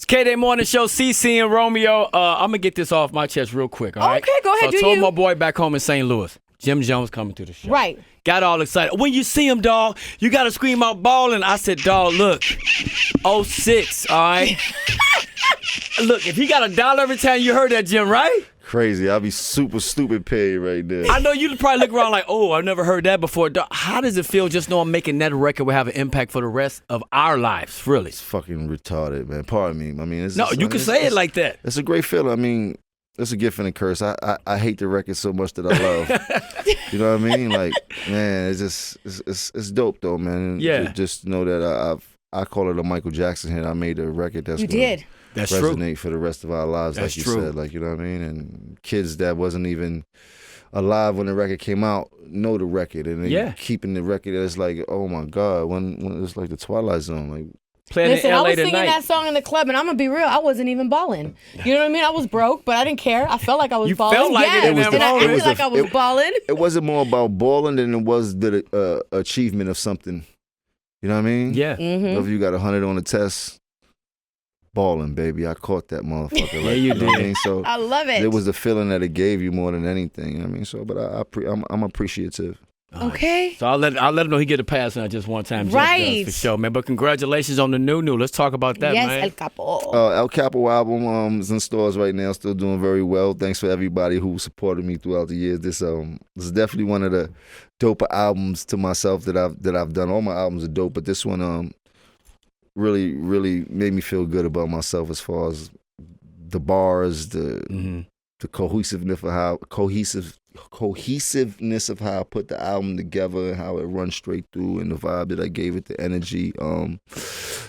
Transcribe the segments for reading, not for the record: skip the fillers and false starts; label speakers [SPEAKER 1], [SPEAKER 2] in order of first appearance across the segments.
[SPEAKER 1] It's KDAY Morning Show, Cece and Romeo. I'm going to get this off my chest real quick, all right?
[SPEAKER 2] Okay, go ahead,
[SPEAKER 1] so
[SPEAKER 2] do
[SPEAKER 1] I told
[SPEAKER 2] you.
[SPEAKER 1] my boy back home in St. Louis, Jim Jones coming to the show.
[SPEAKER 2] Right.
[SPEAKER 1] Got all excited. When you see him, dog, you got to scream out ballin'. I said, dog, look, 06, all right? Look, if he got $1 every time you heard that, Jim, right?
[SPEAKER 3] Crazy. I'll be super stupid paid right there.
[SPEAKER 1] I know you probably look around like, oh, I've never heard that before. Dog, how does it feel just knowing making that record will have an impact for the rest of our lives, really?
[SPEAKER 3] It's fucking retarded, man. Pardon me. I mean,
[SPEAKER 1] You can say it like that.
[SPEAKER 3] It's a great feeling. I mean, it's a gift and a curse. I hate the record so much that I love. You know what I mean? Like, man, it's just it's dope though, man.
[SPEAKER 1] Yeah.
[SPEAKER 3] Just know that I call it a Michael Jackson hit. I made a record that's
[SPEAKER 1] That's
[SPEAKER 3] resonate
[SPEAKER 1] true.
[SPEAKER 3] for the rest of our lives,
[SPEAKER 1] That's
[SPEAKER 3] like you
[SPEAKER 1] true.
[SPEAKER 3] said. Like, you know what I mean? And kids that wasn't even alive when the record came out know the record, and they keeping the record. It's like, oh my God, when it's like the Twilight Zone, like.
[SPEAKER 1] Playing
[SPEAKER 2] Listen,
[SPEAKER 1] in
[SPEAKER 2] I
[SPEAKER 1] LA
[SPEAKER 2] was singing
[SPEAKER 1] tonight.
[SPEAKER 2] that song in the club, and I'm gonna be real, I wasn't even balling. You know what I mean? I was broke, but I didn't care. I felt like I was
[SPEAKER 1] You
[SPEAKER 2] balling.
[SPEAKER 1] felt like it in that
[SPEAKER 2] and I
[SPEAKER 1] moment.
[SPEAKER 2] acted like I was balling.
[SPEAKER 3] It wasn't more about balling than it was the achievement of something. You know what I mean?
[SPEAKER 1] Yeah.
[SPEAKER 2] Mm-hmm.
[SPEAKER 3] If you got 100 on the test, balling, baby. I caught that motherfucker.
[SPEAKER 1] Yeah, you
[SPEAKER 3] know what I
[SPEAKER 1] did.
[SPEAKER 3] mean? So
[SPEAKER 2] I love it.
[SPEAKER 3] it was the feeling that it gave you more than anything. I mean, so but I'm appreciative.
[SPEAKER 2] Okay.
[SPEAKER 1] So I'll let him know he get a pass now just one time. Just
[SPEAKER 2] Right.
[SPEAKER 1] for sure, man. But congratulations on the new. Let's talk about that,
[SPEAKER 2] Yes,
[SPEAKER 1] man.
[SPEAKER 2] El Capo.
[SPEAKER 3] El Capo album is in stores right now, still doing very well. Thanks for everybody who supported me throughout the years. This is definitely one of the doper albums to myself that I've done. All my albums are dope, but this one really made me feel good about myself as far as the bars, the cohesiveness of how I put the album together and how it runs straight through, and the vibe that I gave it, the energy,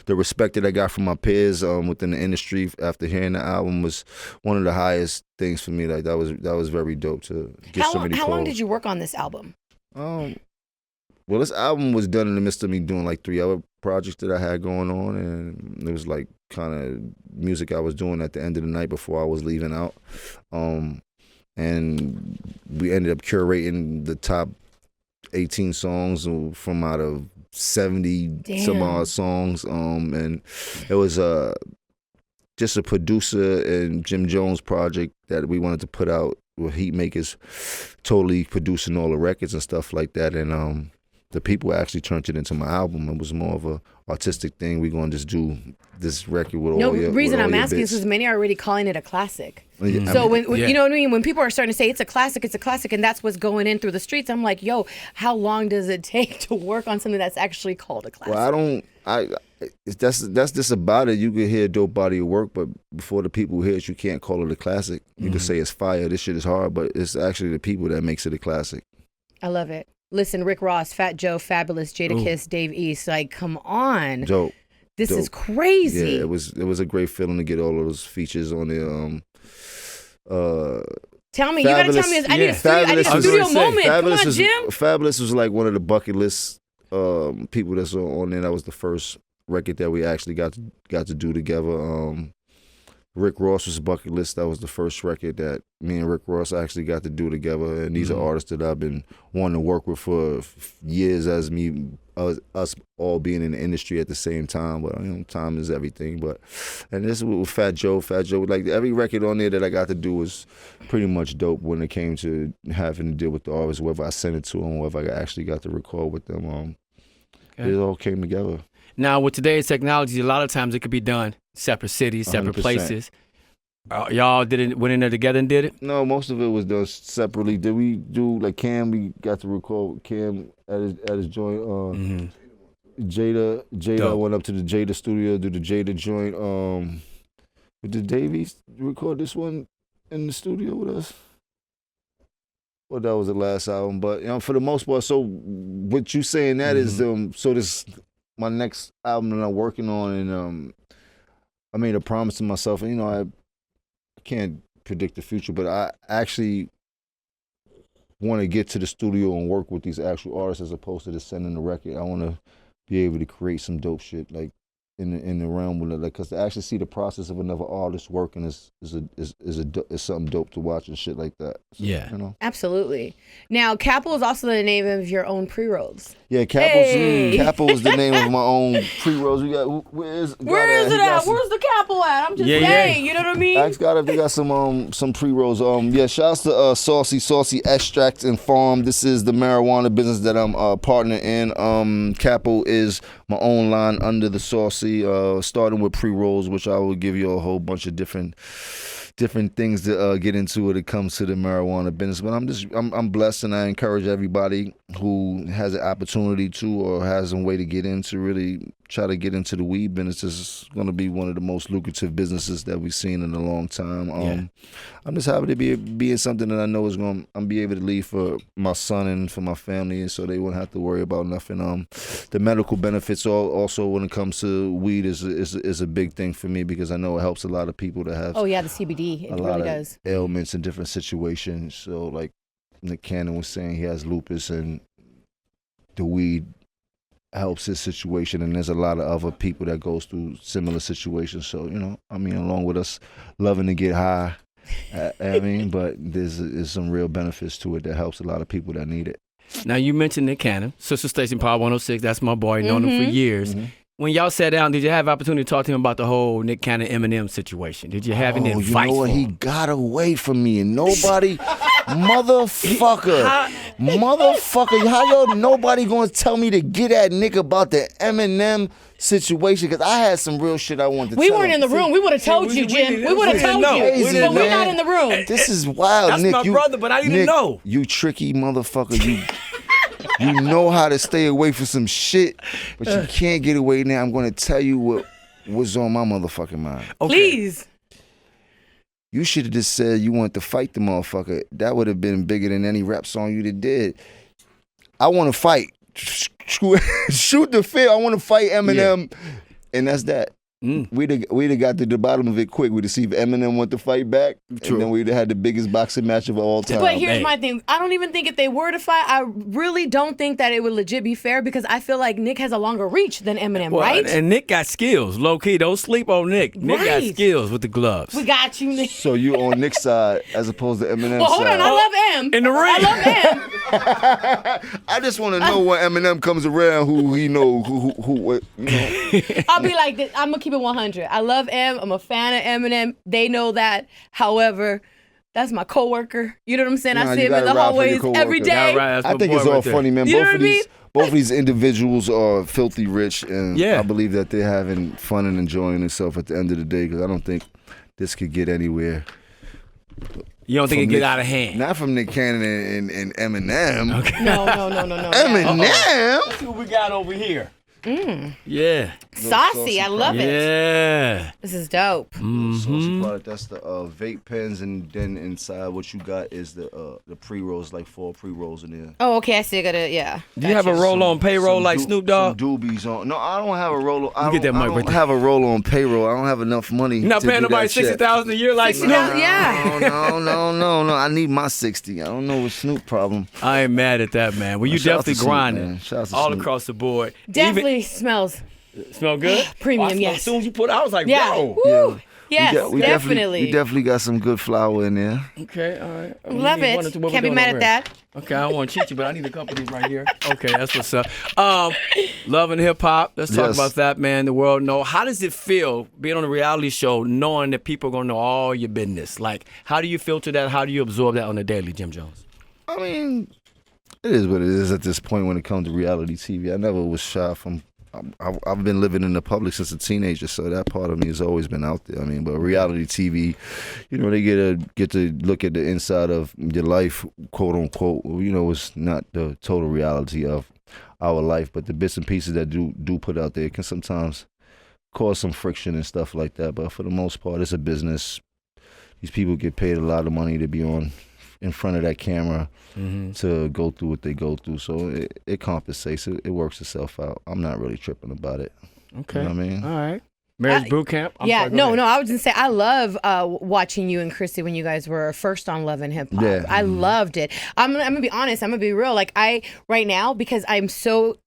[SPEAKER 3] the respect that I got from my peers within the industry after hearing the album was one of the highest things for me. Like that was very dope to get so many
[SPEAKER 2] How long
[SPEAKER 3] calls.
[SPEAKER 2] did you work on this album?
[SPEAKER 3] Well, this album was done in the midst of me doing like 3 other projects that I had going on, and it was like kind of music I was doing at the end of the night before I was leaving out. And we ended up curating the top 18 songs from out of 70 some odd songs. And it was just a producer and Jim Jones project that we wanted to put out with Heatmakers totally producing all the records and stuff like that. And the people actually turned it into my album. It was more of a artistic thing. We're going to just do this record with all your
[SPEAKER 2] No, reason I'm asking
[SPEAKER 3] bits.
[SPEAKER 2] is because many are already calling it a classic.
[SPEAKER 3] Yeah,
[SPEAKER 2] So when you know what I mean, when people are starting to say it's a classic, and that's what's going in through the streets, I'm like, yo, how long does it take to work on something that's actually called a classic?
[SPEAKER 3] Well, that's just about it. You can hear a dope body of work, but before the people hear it, you can't call it a classic. You can say it's fire, this shit is hard, but it's actually the people that makes it a classic.
[SPEAKER 2] I love it. Listen, Rick Ross, Fat Joe, Fabulous, Jada Kiss, Dave East, like, come on.
[SPEAKER 3] Dope.
[SPEAKER 2] This is crazy.
[SPEAKER 3] Yeah, it was a great feeling to get all of those features on there.
[SPEAKER 2] Tell me,
[SPEAKER 3] Fabulous,
[SPEAKER 2] you gotta tell me. I need a studio moment. Come on, Jim.
[SPEAKER 3] Fabulous was like one of the bucket list people that's on there. That was the first record that we actually got to do together. Rick Ross was bucket list. That was the first record that me and Rick Ross actually got to do together. And these are artists that I've been wanting to work with for years, as us all being in the industry at the same time. But time is everything. And this with Fat Joe, like every record on there that I got to do was pretty much dope when it came to having to deal with the artists, whether I sent it to them, whether I actually got to record with them. It all came together.
[SPEAKER 1] Now, with today's technology, a lot of times it could be done separate cities, separate
[SPEAKER 3] 100%.
[SPEAKER 1] places. Y'all went in there together and did it?
[SPEAKER 3] No, most of it was done separately. Did we do like Cam? We got to record Cam at his joint. Jada
[SPEAKER 1] Dope.
[SPEAKER 3] went up to the Jada studio, do the Jada joint. Did Davies record this one in the studio with us? Well, that was the last album, but for the most part. So what you saying that is so this my next album that I'm working on, and I made a promise to myself, and I can't predict the future, but I actually want to get to the studio and work with these actual artists as opposed to just sending the record. I want to be able to create some dope shit. Like in the realm with it, like, cause to actually see the process of another artist working is something dope to watch and shit like that. So,
[SPEAKER 1] Yeah.
[SPEAKER 3] you know.
[SPEAKER 2] Absolutely. Now, Capo is also the name of your own pre-rolls.
[SPEAKER 3] Yeah, Capo is the name of my own pre-rolls. We got where is it at?
[SPEAKER 2] Where's the Capo at? I'm just saying, you know what I mean?
[SPEAKER 3] Ask God if they got some pre-rolls. Yeah, shouts to Saucy Extract and Farm. This is the marijuana business that I'm partner in. Capo is my own line under the Saucy, starting with pre-rolls, which I will give you a whole bunch of different things to get into when it comes to the marijuana business. But I'm blessed, and I encourage everybody who has an opportunity to or has a way to get into, really try to get into the weed business. This is going to be one of the most lucrative businesses that we've seen in a long time. I'm just happy to be in something that I know is going to be able to leave for my son and for my family, and so they won't have to worry about nothing. The medical benefits also when it comes to weed is a big thing for me, because I know it helps a lot of people that have
[SPEAKER 2] the CBD. It really does.
[SPEAKER 3] Ailments in different situations. So like Nick Cannon was saying, he has lupus, and the weed helps his situation, and there's a lot of other people that goes through similar situations. So, you know, I mean, along with us loving to get high, but there's some real benefits to it that helps a lot of people that need it.
[SPEAKER 1] Now, you mentioned Nick Cannon, Sister Station Power 106. That's my boy. Known him for years. When y'all sat down, did you have opportunity to talk to him about the whole Nick Cannon Eminem situation? Did you have any advice?
[SPEAKER 3] You know what? He got away from me, and nobody, motherfucker, how y'all nobody gonna tell me to get at Nick about the Eminem situation? Because I had some real shit I wanted to tell him.
[SPEAKER 2] We weren't in the room. We would have told you, Jim. We would have told you. But we're not in the room.
[SPEAKER 3] This is wild,
[SPEAKER 1] That's
[SPEAKER 3] Nick.
[SPEAKER 1] my brother, but I didn't know.
[SPEAKER 3] You tricky motherfucker. You know how to stay away from some shit, but you can't get away now. I'm going to tell you what's on my motherfucking mind.
[SPEAKER 1] Okay.
[SPEAKER 2] Please.
[SPEAKER 3] You should have just said you want to fight the motherfucker. That would have been bigger than any rap song you did. I want to fight. Shoot the fear. I want to fight Eminem. Yeah. And that's that. We'd have got to the bottom of it quick. We'd have seen if Eminem went to fight back, and then we'd have had the biggest boxing match of all time.
[SPEAKER 2] But here's my thing. I don't even think if they were to fight, I really don't think that it would legit be fair, because I feel like Nick has a longer reach than Eminem, right?
[SPEAKER 1] And Nick got skills. Low key, don't sleep on Nick. Nick got skills with the gloves.
[SPEAKER 2] We got you, Nick.
[SPEAKER 3] So you on Nick's side as opposed to Eminem's
[SPEAKER 2] well, hold
[SPEAKER 3] side.
[SPEAKER 2] on. I love M.
[SPEAKER 1] In the ring.
[SPEAKER 2] I love M.
[SPEAKER 3] I just want to know when Eminem comes around, who he know, who what, you know.
[SPEAKER 2] I'll be like this. I'm gonna keep it 100. I love M. I'm a fan of Eminem. They know that. However, that's my coworker. You know what I'm saying? I see him in the hallways every day.
[SPEAKER 3] I think it's all funny, man. Both of these individuals are filthy rich, and I believe that they're having fun and enjoying themselves at the end of the day, because I don't think this could get anywhere.
[SPEAKER 1] You don't think it get out of hand?
[SPEAKER 3] Not from Nick Cannon and Eminem.
[SPEAKER 2] Okay. No.
[SPEAKER 3] Eminem?
[SPEAKER 1] Let's see what we got over here. Yeah.
[SPEAKER 2] Saucy. I love it.
[SPEAKER 1] Yeah.
[SPEAKER 2] This is dope.
[SPEAKER 3] Saucy product. That's the vape pens, and then inside what you got is the pre-rolls, like 4 pre-rolls in there.
[SPEAKER 2] Oh, okay. I see. I got it. Yeah.
[SPEAKER 1] Do you have a roll-on payroll like Snoop Dogg?
[SPEAKER 3] Some doobies on. No, I don't have a roll-on. I
[SPEAKER 1] get that mic
[SPEAKER 3] don't
[SPEAKER 1] right there.
[SPEAKER 3] have a roll-on payroll. I don't have enough money.
[SPEAKER 1] You're not
[SPEAKER 3] to
[SPEAKER 1] paying
[SPEAKER 3] do
[SPEAKER 1] nobody
[SPEAKER 3] that shit.
[SPEAKER 1] $60,000 a year like Snoop?
[SPEAKER 3] No. I need my 60. I don't know what's Snoop problem.
[SPEAKER 1] I ain't mad at that, man. Well, you definitely grinding all across the board.
[SPEAKER 2] Definitely smells.
[SPEAKER 1] Smell good?
[SPEAKER 2] Premium, yes.
[SPEAKER 1] As soon as you put it, I was like,
[SPEAKER 2] whoa.
[SPEAKER 1] Yeah.
[SPEAKER 2] Yes,
[SPEAKER 3] we
[SPEAKER 2] definitely.
[SPEAKER 3] We definitely got some good flour in there.
[SPEAKER 1] Okay, all right.
[SPEAKER 2] Love it. Can't be mad at that.
[SPEAKER 1] Okay, I don't want to cheat you, but I need a couple of these right here. Okay, that's what's up. Love and hip hop. Let's talk about that, man. The world know. How does it feel being on a reality show, knowing that people are gonna know all your business? Like, how do you filter that? How do you absorb that on the daily, Jim Jones?
[SPEAKER 3] I mean, it is what it is at this point when it comes to reality TV. I never was shy from. I've been living in the public since a teenager, so that part of me has always been out there. I mean, but reality TV, you know, they get to look at the inside of your life, quote unquote. You know, it's not the total reality of our life, but the bits and pieces that do put out there can sometimes cause some friction and stuff like that. But for the most part, it's a business. These people get paid a lot of money to be in front of that camera to go through what they go through. So it compensates. It works itself out. I'm not really tripping about it.
[SPEAKER 1] Okay.
[SPEAKER 3] You know what I mean?
[SPEAKER 1] All right. Marriage boot camp?
[SPEAKER 2] No, I was going to say, I love watching you and Chrissy when you guys were first on Love and Hip Hop.
[SPEAKER 3] Yeah.
[SPEAKER 2] I loved it. I'm going to be honest. I'm going to be real. Like, right now, because I'm so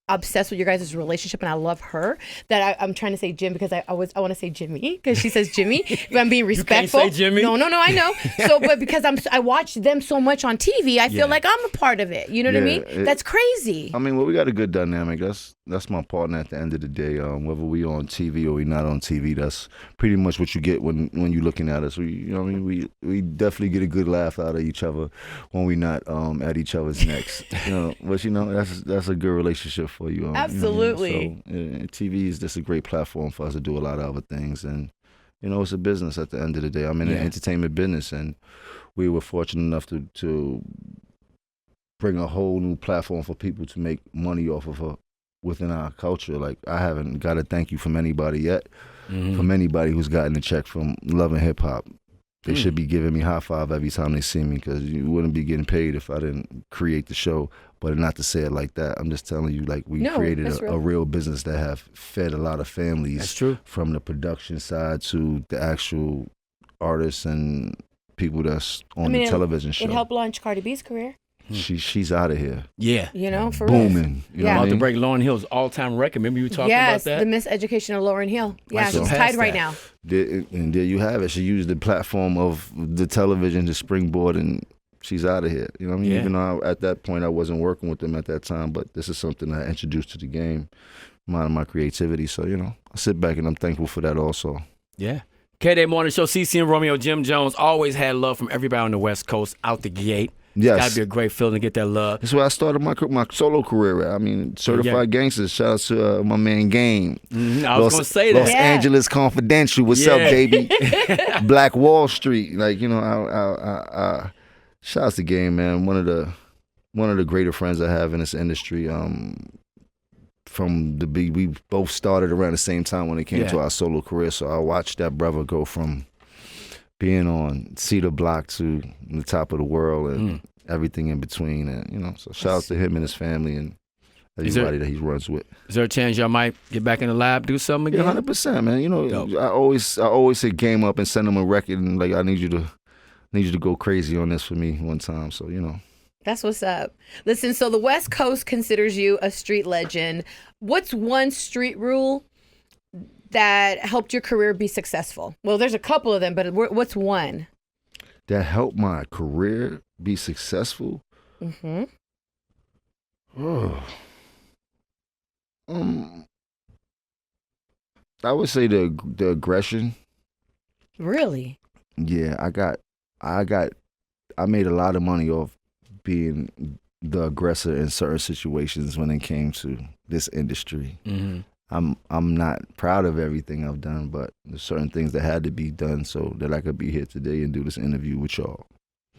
[SPEAKER 2] obsessed with your guys' relationship, and I love her. That I'm trying to say Jim because I want to say Jimmy because she says Jimmy. But I'm being respectful.
[SPEAKER 1] You can't say Jimmy.
[SPEAKER 2] No, I know. So, but because I watch them so much on TV, I feel like I'm a part of it. You know what I mean? That's crazy.
[SPEAKER 3] I mean, well, we got a good dynamic. That's my partner at the end of the day. Whether we on TV or we not on TV, that's pretty much what you get when you're looking at us. We we definitely get a good laugh out of each other when we not at each other's necks. But that's a good relationship for you.
[SPEAKER 2] Absolutely.
[SPEAKER 3] So TV is just a great platform for us to do a lot of other things, and it's a business at the end of the day. I'm in the entertainment business, and we were fortunate enough to bring a whole new platform for people to make money off of within our culture. Like, I haven't got a thank you from anybody yet, from anybody who's gotten a check from Love and Hip Hop. They should be giving me high five every time they see me, because you wouldn't be getting paid if I didn't create the show. But not to say it like that. I'm just telling you, like, we created a real business that have fed a lot of families.
[SPEAKER 1] That's true. From
[SPEAKER 3] the production side to the actual artists and people that's on the television show.
[SPEAKER 2] It helped launch Cardi B's career.
[SPEAKER 3] She's out of here.
[SPEAKER 1] Yeah.
[SPEAKER 2] For
[SPEAKER 3] booming.
[SPEAKER 1] About to break Lauryn Hill's all-time record. Remember you were talking about that?
[SPEAKER 2] Yes, the Miseducation of Lauryn Hill. Yeah, she's tied right now.
[SPEAKER 3] And there you have it. She used the platform of the television to springboard, and she's out of here. You know what I mean? Even though at that point I wasn't working with them at that time, but this is something I introduced to the game, my creativity. So, I sit back and I'm thankful for that also.
[SPEAKER 1] Yeah. KDAY Morning Show, Cece and Romeo, Jim Jones, always had love from everybody on the West Coast out the gate.
[SPEAKER 3] Yes.
[SPEAKER 1] It's got to be a great feeling to get that love.
[SPEAKER 3] That's where I started my solo career at. I mean, Certified Gangsters. Shout out to my man Game.
[SPEAKER 1] I was going to say that.
[SPEAKER 3] Los Angeles Confidential. What's up, baby? Black Wall Street. Like, shout out to Game, man. One of the greater friends I have in this industry. From we both started around the same time when it came to our solo career. So I watched that brother go from being on Cedar Block to the top of the world and everything in between. And, so shout out to him and his family and everybody that he runs with.
[SPEAKER 1] Is there a chance y'all might get back in the lab, do something again?
[SPEAKER 3] Yeah, 100%, man. I always hit Game up and send him a record and, like, I need you to go crazy on this for me one time. So,
[SPEAKER 2] That's what's up. Listen, so the West Coast considers you a street legend. What's one street rule that helped your career be successful? Well, there's a couple of them, but what's one?
[SPEAKER 3] That helped my career be successful?
[SPEAKER 2] Mm-hmm.
[SPEAKER 3] Oh. I would say the aggression.
[SPEAKER 2] Really?
[SPEAKER 3] Yeah, I made a lot of money off being the aggressor in certain situations when it came to this industry.
[SPEAKER 1] Mm-hmm.
[SPEAKER 3] I'm not proud of everything I've done, but there's certain things that had to be done so that I could be here today and do this interview with y'all.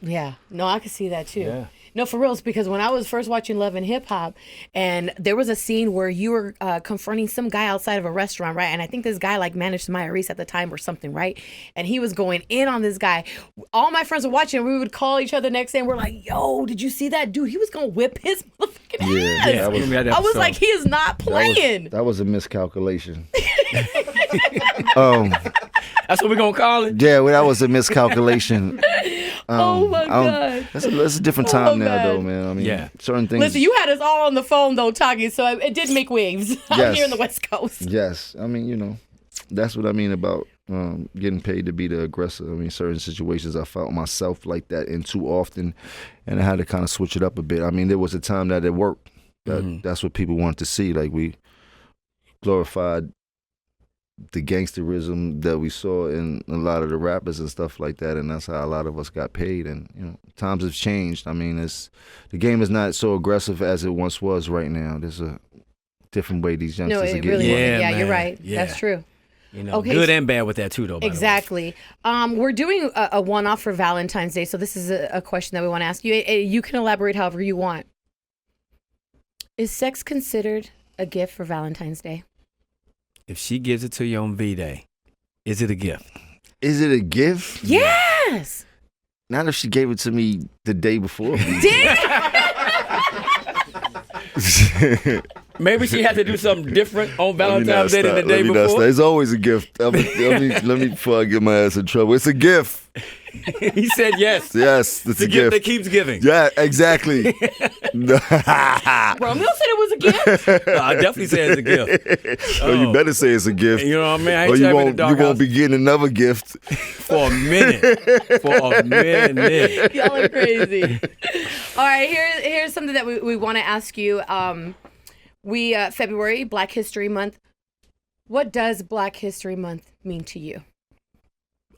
[SPEAKER 2] Yeah. No, I could see that too.
[SPEAKER 1] Yeah.
[SPEAKER 2] No, for real. It's because when I was first watching Love and Hip Hop, and there was a scene where you were confronting some guy outside of a restaurant, right? And I think this guy managed Maya Reese at the time or something, right? And he was going in on this guy. All my friends were watching, and we would call each other next day, and we're like, "Yo, did you see that dude? He was gonna whip his motherfucking ass."
[SPEAKER 1] Yeah,
[SPEAKER 2] I was like, he is not playing.
[SPEAKER 3] That was a miscalculation.
[SPEAKER 1] That's what we're gonna call it.
[SPEAKER 3] Yeah, that was a miscalculation.
[SPEAKER 2] Oh my God.
[SPEAKER 3] That's a different time now, though, man. I mean, certain things.
[SPEAKER 2] Listen, you had us all on the phone though talking, so it did make waves out here in the West Coast.
[SPEAKER 3] Yes, I mean, that's what I mean about getting paid to be the aggressor. I mean, certain situations I felt myself like that in too often, and I had to kind of switch it up a bit. I mean, there was a time that it worked. That's what people wanted to see. Like, we glorified the gangsterism that we saw in a lot of the rappers and stuff like that, and that's how a lot of us got paid. And times have changed. I mean, the game is not so aggressive as it once was right now. There's a different way these youngsters are getting
[SPEAKER 2] really
[SPEAKER 3] money.
[SPEAKER 2] Yeah, you're right. Yeah. That's true.
[SPEAKER 1] Good and bad with that too, though.
[SPEAKER 2] Exactly. We're doing a one-off for Valentine's Day, so this is a question that we want to ask you. You can elaborate however you want. Is sex considered a gift for Valentine's Day?
[SPEAKER 1] If she gives it to you on V-Day, is it a gift?
[SPEAKER 3] Is it a gift?
[SPEAKER 2] Yes.
[SPEAKER 3] Not if she gave it to me the day before.
[SPEAKER 1] Maybe she had to do something different on Valentine's Day than the day before.
[SPEAKER 3] It's always a gift. Let me before I get my ass in trouble. It's a gift.
[SPEAKER 1] He said yes.
[SPEAKER 3] Yes, it's
[SPEAKER 1] The
[SPEAKER 3] a
[SPEAKER 1] gift
[SPEAKER 3] gift
[SPEAKER 1] that keeps giving.
[SPEAKER 3] Yeah, exactly.
[SPEAKER 2] Romeo said it was a gift.
[SPEAKER 1] I definitely say it's a gift.
[SPEAKER 3] Oh, you better say it's a gift.
[SPEAKER 1] You know what I mean? I ain't
[SPEAKER 3] Or you
[SPEAKER 1] trying to be
[SPEAKER 3] won't.
[SPEAKER 1] the
[SPEAKER 3] You
[SPEAKER 1] doghouse
[SPEAKER 3] won't be getting another gift
[SPEAKER 1] for a minute. For a minute.
[SPEAKER 2] Y'all are crazy. All right, here's something that we want to ask you. February, Black History Month. What does Black History Month mean to you?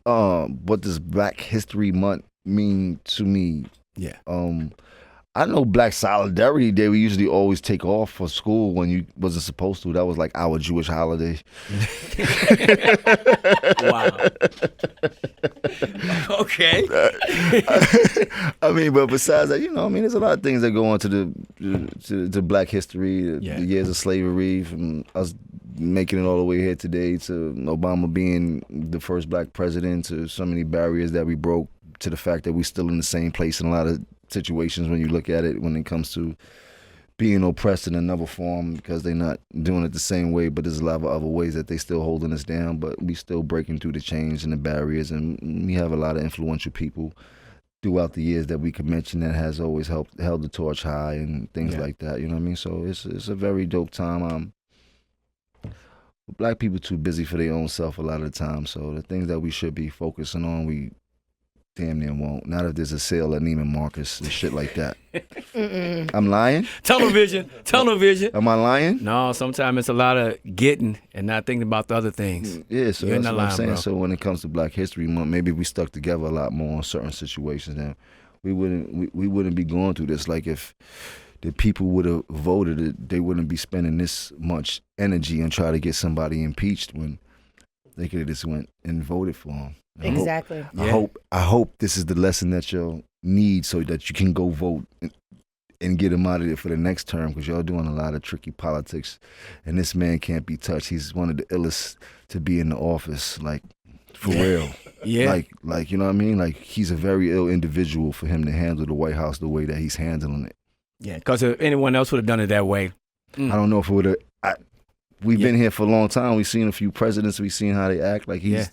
[SPEAKER 3] What does Black History Month mean to me?
[SPEAKER 1] Yeah.
[SPEAKER 3] I know Black Solidarity Day we usually always take off for school when you wasn't supposed to. That was like our Jewish holiday.
[SPEAKER 1] Wow. Okay.
[SPEAKER 3] I mean, but besides that, there's a lot of things that go on to the Black history, the years of slavery, from us making it all the way here today, to Obama being the first Black president, to so many barriers that we broke, to the fact that we're still in the same place in a lot of situations when you look at it, when it comes to being oppressed in another form, because they're not doing it the same way, but there's a lot of other ways that they still holding us down, but we still breaking through the change and the barriers, and we have a lot of influential people throughout the years that we could mention that has always held the torch high and things like that, you know what I mean? So it's a very dope time. Black people too busy for their own self a lot of the time, so the things that we should be focusing on, we damn near won't. Not if there's a sale at Neiman Marcus and shit like that. I'm lying?
[SPEAKER 1] Television.
[SPEAKER 3] Am I lying?
[SPEAKER 1] No, sometimes it's a lot of getting and not thinking about the other things.
[SPEAKER 3] Yeah, so
[SPEAKER 1] You're
[SPEAKER 3] that's what I'm saying.
[SPEAKER 1] bro.
[SPEAKER 3] So when it comes to Black History Month, maybe if we stuck together a lot more in certain situations, then we wouldn't be going through this. Like if the people would have voted, they wouldn't be spending this much energy and try to get somebody impeached when they could have just went and voted for him.
[SPEAKER 2] Exactly.
[SPEAKER 3] I hope this is the lesson that you'll need so that you can go vote and get him out of there for the next term, because y'all doing a lot of tricky politics, and this man can't be touched. He's one of the illest to be in the office, like for real.
[SPEAKER 1] Yeah.
[SPEAKER 3] Like you know what I mean? Like he's a very ill individual for him to handle the White House the way that he's handling it.
[SPEAKER 1] Yeah, because if anyone else would have done it that way.
[SPEAKER 3] I don't know if it would have. We've been here for a long time. We've seen a few presidents. We've seen how they act. Like he's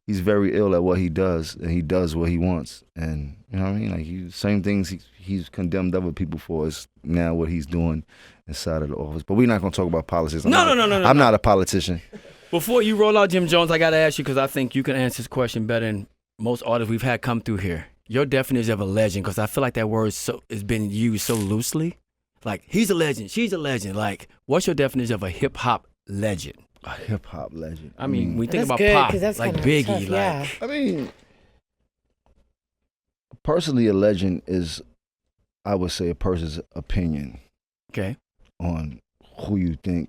[SPEAKER 3] very ill at what he does, and he does what he wants. And you know what I mean? Like same things he's condemned other people for is now what he's doing inside of the office. But we're not gonna talk about politics.
[SPEAKER 1] No.
[SPEAKER 3] I'm not a politician.
[SPEAKER 1] Before you roll out Jim Jones, I gotta ask you, because I think you can answer this question better than most artists we've had come through here. Your definition of a legend, because I feel like that word has been used so loosely. Like he's a legend, she's a legend. Like, what's your definition of a hip hop legend?
[SPEAKER 3] A hip hop legend.
[SPEAKER 1] I mean, we think
[SPEAKER 2] That's
[SPEAKER 1] about
[SPEAKER 2] good,
[SPEAKER 1] pop,
[SPEAKER 2] 'cause that's
[SPEAKER 1] like
[SPEAKER 2] kinda
[SPEAKER 1] Biggie,
[SPEAKER 2] tough, yeah.
[SPEAKER 3] I mean, personally, a legend is, I would say, a person's opinion
[SPEAKER 1] okay,
[SPEAKER 3] on who you think.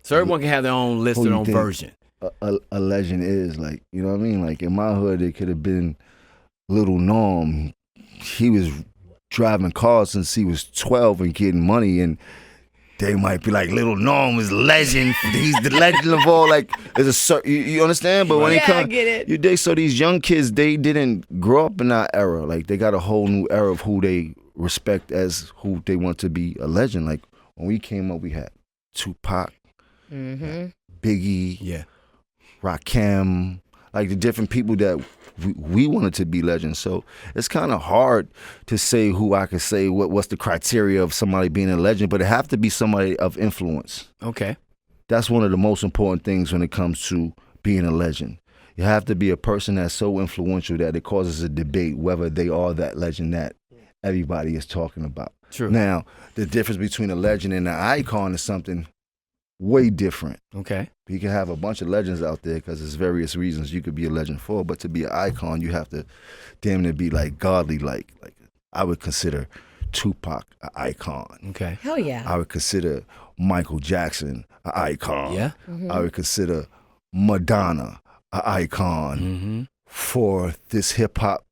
[SPEAKER 1] so everyone can have their own list,
[SPEAKER 3] Who
[SPEAKER 1] their
[SPEAKER 3] you
[SPEAKER 1] own
[SPEAKER 3] think
[SPEAKER 1] version.
[SPEAKER 3] A legend is, like, you know what I mean? Like in my hood, it could have been Little Norm. He was driving cars since he was 12 and getting money, and they might be like, Little Norm is legend. He's the legend of all. Like, there's you understand? But when it comes,
[SPEAKER 2] I get it.
[SPEAKER 3] So these young kids, they didn't grow up in that era. Like, they got a whole new era of who they respect as who they want to be a legend. Like, when we came up, we had Tupac, Biggie, Rakim, like the different people that we wanted to be legends. So it's kind of hard to say who I could say what's the criteria of somebody being a legend, but it have to be somebody of influence.
[SPEAKER 1] Okay.
[SPEAKER 3] That's one of the most important things when it comes to being a legend. You have to be a person that's so influential that it causes a debate whether they are that legend that everybody is talking about.
[SPEAKER 1] True.
[SPEAKER 3] Now, the difference between a legend and an icon is something way different.
[SPEAKER 1] Okay.
[SPEAKER 3] You can have a bunch of legends out there because there's various reasons you could be a legend for, but to be an icon, you have to damn near be like godly. Like I would consider Tupac an icon.
[SPEAKER 1] Okay.
[SPEAKER 2] Hell yeah.
[SPEAKER 3] I would consider Michael Jackson an icon.
[SPEAKER 1] Yeah.
[SPEAKER 3] I would consider Madonna an icon. For this hip hop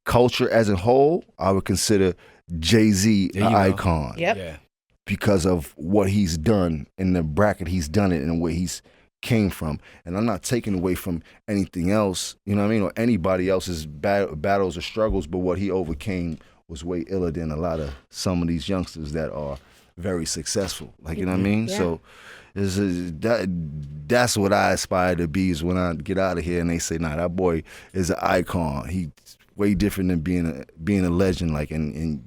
[SPEAKER 3] culture as a whole, I would consider Jay-Z an icon.
[SPEAKER 2] Yep.
[SPEAKER 1] Yeah.
[SPEAKER 3] Because of what he's done in the bracket he's done it and where he's came from. And I'm not taking away from anything else, you know what I mean, or anybody else's battles or struggles, but what he overcame was way iller than a lot of some of these youngsters that are very successful. Like, you know what I mean?
[SPEAKER 2] Yeah.
[SPEAKER 3] So that's what I aspire to be, is when I get out of here and they say, nah, that boy is an icon. He's way different than being a legend. Like, and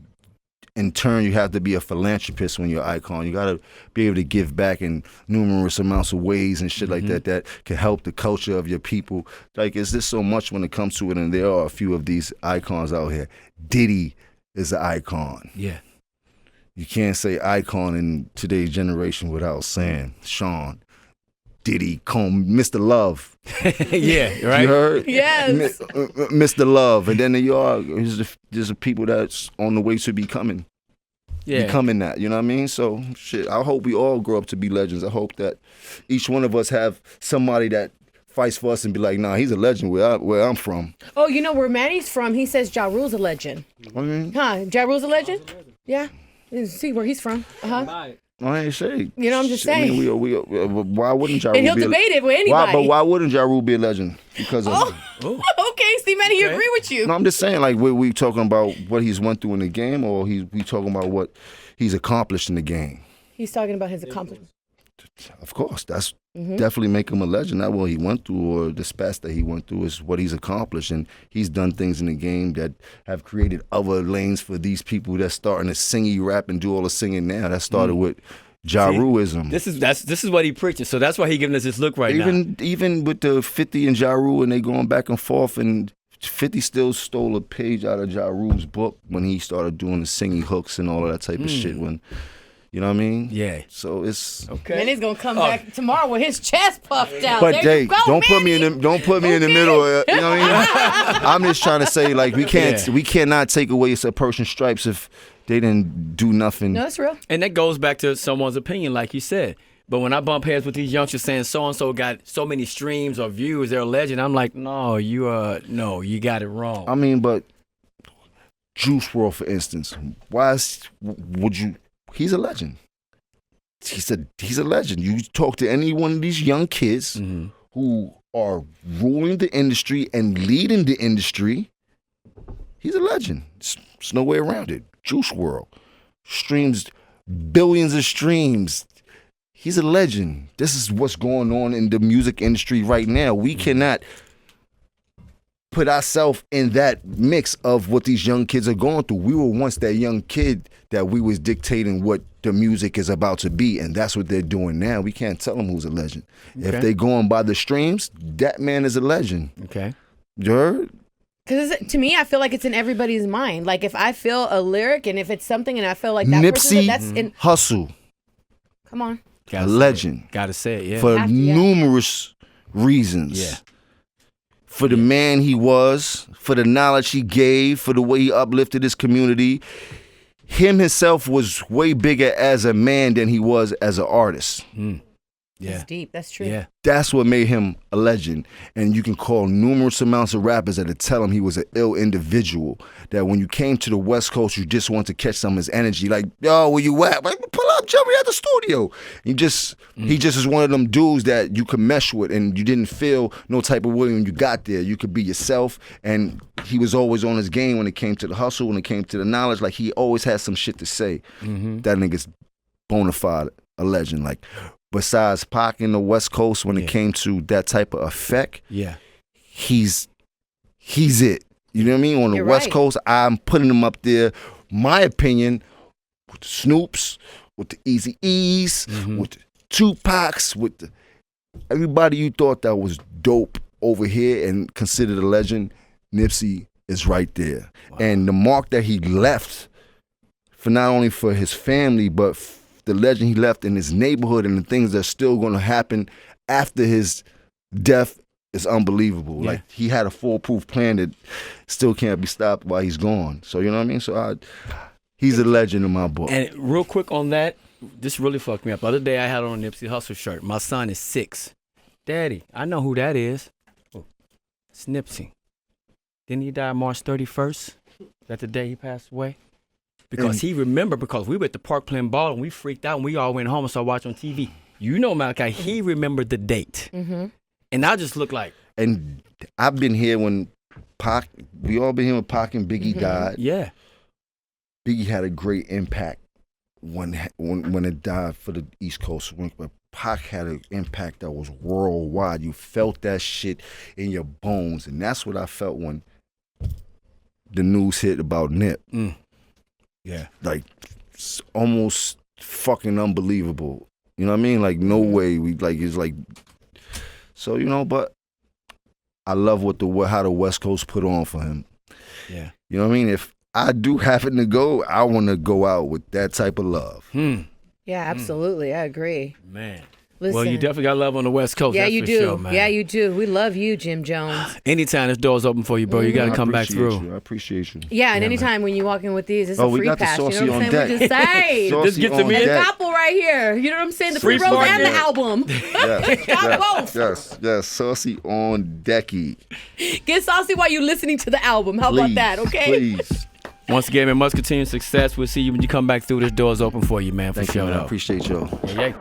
[SPEAKER 3] in turn, you have to be a philanthropist when you're an icon. You got to be able to give back in numerous amounts of ways and shit like that can help the culture of your people. Like, it's just so much when it comes to it, and there are a few of these icons out here. Diddy is an icon.
[SPEAKER 1] Yeah.
[SPEAKER 3] You can't say icon in today's generation without saying Sean, Diddy, Mr. Love.
[SPEAKER 1] Yeah, right?
[SPEAKER 3] You heard?
[SPEAKER 2] Yes.
[SPEAKER 3] Mr. Love. And then there's the people that's on the way to becoming that. You know what I mean? So, shit, I hope we all grow up to be legends. I hope that each one of us have somebody that fights for us and be like, nah, he's a legend where I'm from.
[SPEAKER 2] Oh, you know where Manny's from? He says Ja Rule's a legend.
[SPEAKER 3] What do you mean?
[SPEAKER 2] Huh? Ja Rule's a legend? Yeah. See where he's from. Uh-huh.
[SPEAKER 3] I ain't saying.
[SPEAKER 2] You know, I'm just saying.
[SPEAKER 3] I mean, why wouldn't Ja Rule
[SPEAKER 2] And he'll debate it with anybody.
[SPEAKER 3] Why wouldn't Ja Rule be a legend? Because of...
[SPEAKER 2] Okay, see, Manny, he agree with you.
[SPEAKER 3] No, I'm just saying, like, we talking about what he's went through in the game, or we talking about what he's accomplished in the game?
[SPEAKER 2] He's talking about his accomplishments.
[SPEAKER 3] Of course, that's definitely make him a legend. Not what he went through or the spats that he went through, is what he's accomplished. And he's done things in the game that have created other lanes for these people that's starting to sing rap and do all the singing now. That started with Ja Ruleism.
[SPEAKER 1] This is what he preaches. So that's why he giving us this look right now.
[SPEAKER 3] Even with the 50 and Ja Rule, and they going back and forth, and 50 still stole a page out of Ja Rule's book when he started doing the singing hooks and all of that type of shit. When, you know what I mean?
[SPEAKER 1] Yeah.
[SPEAKER 3] So it's
[SPEAKER 1] okay.
[SPEAKER 2] Manny's gonna come back tomorrow with his chest puffed out.
[SPEAKER 3] But
[SPEAKER 2] there
[SPEAKER 3] Jay,
[SPEAKER 2] you go,
[SPEAKER 3] don't put me
[SPEAKER 2] Manny.
[SPEAKER 3] in the middle. You know what I mean? I'm just trying to say, like, we cannot take away a person's stripes if they didn't do nothing.
[SPEAKER 2] No, that's real.
[SPEAKER 1] And that goes back to someone's opinion, like you said. But when I bump heads with these youngsters saying so-and-so got so many streams or views, they're a legend, I'm like, no, you got it wrong.
[SPEAKER 3] I mean, but Juice WRLD, for instance, he's a legend. He's a legend. You talk to any one of these young kids who are ruling the industry and leading the industry, he's a legend. There's no way around it. Juice WRLD streams billions of streams. He's a legend. This is what's going on in the music industry right now. We cannot put ourselves in that mix of what these young kids are going through. We were once that young kid that we was dictating what the music is about to be, and that's what they're doing now. We can't tell them who's a legend. Okay. If they going by the streams, that man is a legend.
[SPEAKER 1] Okay.
[SPEAKER 3] You heard?
[SPEAKER 2] Because to me, I feel like it's in everybody's mind. Like, if I feel a lyric and if it's something and I feel like that person, that's in...
[SPEAKER 3] Hustle.
[SPEAKER 2] Come on.
[SPEAKER 3] A legend.
[SPEAKER 1] Gotta say it, yeah.
[SPEAKER 3] For numerous reasons.
[SPEAKER 1] Yeah.
[SPEAKER 3] For the man he was, for the knowledge he gave, for the way he uplifted his community. Him himself was way bigger as a man than he was as an artist.
[SPEAKER 1] Yeah.
[SPEAKER 2] That's deep. That's true.
[SPEAKER 1] Yeah.
[SPEAKER 3] That's what made him a legend. And you can call numerous amounts of rappers that tell him he was an ill individual. That when you came to the West Coast, you just want to catch some of his energy. Like, yo, where you at? Like, pull up, Jimmy, at the studio. He just is one of them dudes that you could mesh with, and you didn't feel no type of way when you got there. You could be yourself, and he was always on his game when it came to the hustle, when it came to the knowledge. Like, he always had some shit to say. That nigga's bona fide a legend. Like, besides Pac in the West Coast, when it came to that type of effect, he's it. You know what I mean? On the West Coast, I'm putting him up there, my opinion, with the Snoops, with the Eazy-E's, with the Tupacs, with the everybody you thought that was dope over here and considered a legend. Nipsey is right there. Wow. And the mark that he left for not only for his family, but the legend he left in his neighborhood and the things that are still going to happen after his death is unbelievable. Yeah. Like, he had a foolproof plan that still can't be stopped while he's gone. So, you know what I mean? So he's a legend in my book.
[SPEAKER 1] And real quick on that, this really fucked me up. The other day I had on a Nipsey Hussle shirt. My son is 6. Daddy, I know who that is. Oh, it's Nipsey. Didn't he die March 31st? That the day he passed away? Because he remembered, because we were at the park playing ball and we freaked out and we all went home and started watching on TV. You know, Malachi, he remembered the date. And I just looked like.
[SPEAKER 3] And I've been here when Pac, we all been here when Pac and Biggie died.
[SPEAKER 1] Yeah.
[SPEAKER 3] Biggie had a great impact when it died for the East Coast, when Pac had an impact that was worldwide. You felt that shit in your bones, and that's what I felt when the news hit about Nip.
[SPEAKER 1] Yeah,
[SPEAKER 3] like almost fucking unbelievable. You know what I mean? Like no way we like it's like. So but I love how the West Coast put on for him.
[SPEAKER 1] Yeah,
[SPEAKER 3] you know what I mean. If I do happen to go, I want to go out with that type of love.
[SPEAKER 2] Yeah, absolutely. I agree.
[SPEAKER 1] Man.
[SPEAKER 2] Listen.
[SPEAKER 1] Well, you definitely got love on the West Coast.
[SPEAKER 2] Yeah,
[SPEAKER 1] that's
[SPEAKER 2] you
[SPEAKER 1] for
[SPEAKER 2] do.
[SPEAKER 1] Sure, man.
[SPEAKER 2] Yeah, you do. We love you, Jim Jones.
[SPEAKER 1] Anytime this door's open for you, bro, you got to come back through.
[SPEAKER 3] I appreciate you.
[SPEAKER 2] Yeah, and anytime when you walk in with these, it's a
[SPEAKER 3] we
[SPEAKER 2] free
[SPEAKER 3] got the
[SPEAKER 2] pass.
[SPEAKER 3] saucy
[SPEAKER 2] You know what I'm
[SPEAKER 3] on
[SPEAKER 2] saying?
[SPEAKER 3] deck.
[SPEAKER 2] We just say.
[SPEAKER 1] Just get to me.
[SPEAKER 2] And
[SPEAKER 3] deck.
[SPEAKER 2] Capo right here. You know what I'm saying? The free
[SPEAKER 1] Free
[SPEAKER 2] rolls
[SPEAKER 1] spark,
[SPEAKER 2] and the
[SPEAKER 1] yeah.
[SPEAKER 2] album. Got both.
[SPEAKER 3] Yes. Saucy on decky.
[SPEAKER 2] Get saucy while you're listening to the album. How about that, okay?
[SPEAKER 3] Please.
[SPEAKER 1] Once again, man, much continued success. We'll see you when you come back through. This door's open for you, man, for
[SPEAKER 3] Thank
[SPEAKER 1] sure.
[SPEAKER 3] you, man. I appreciate y'all.
[SPEAKER 1] Yeah.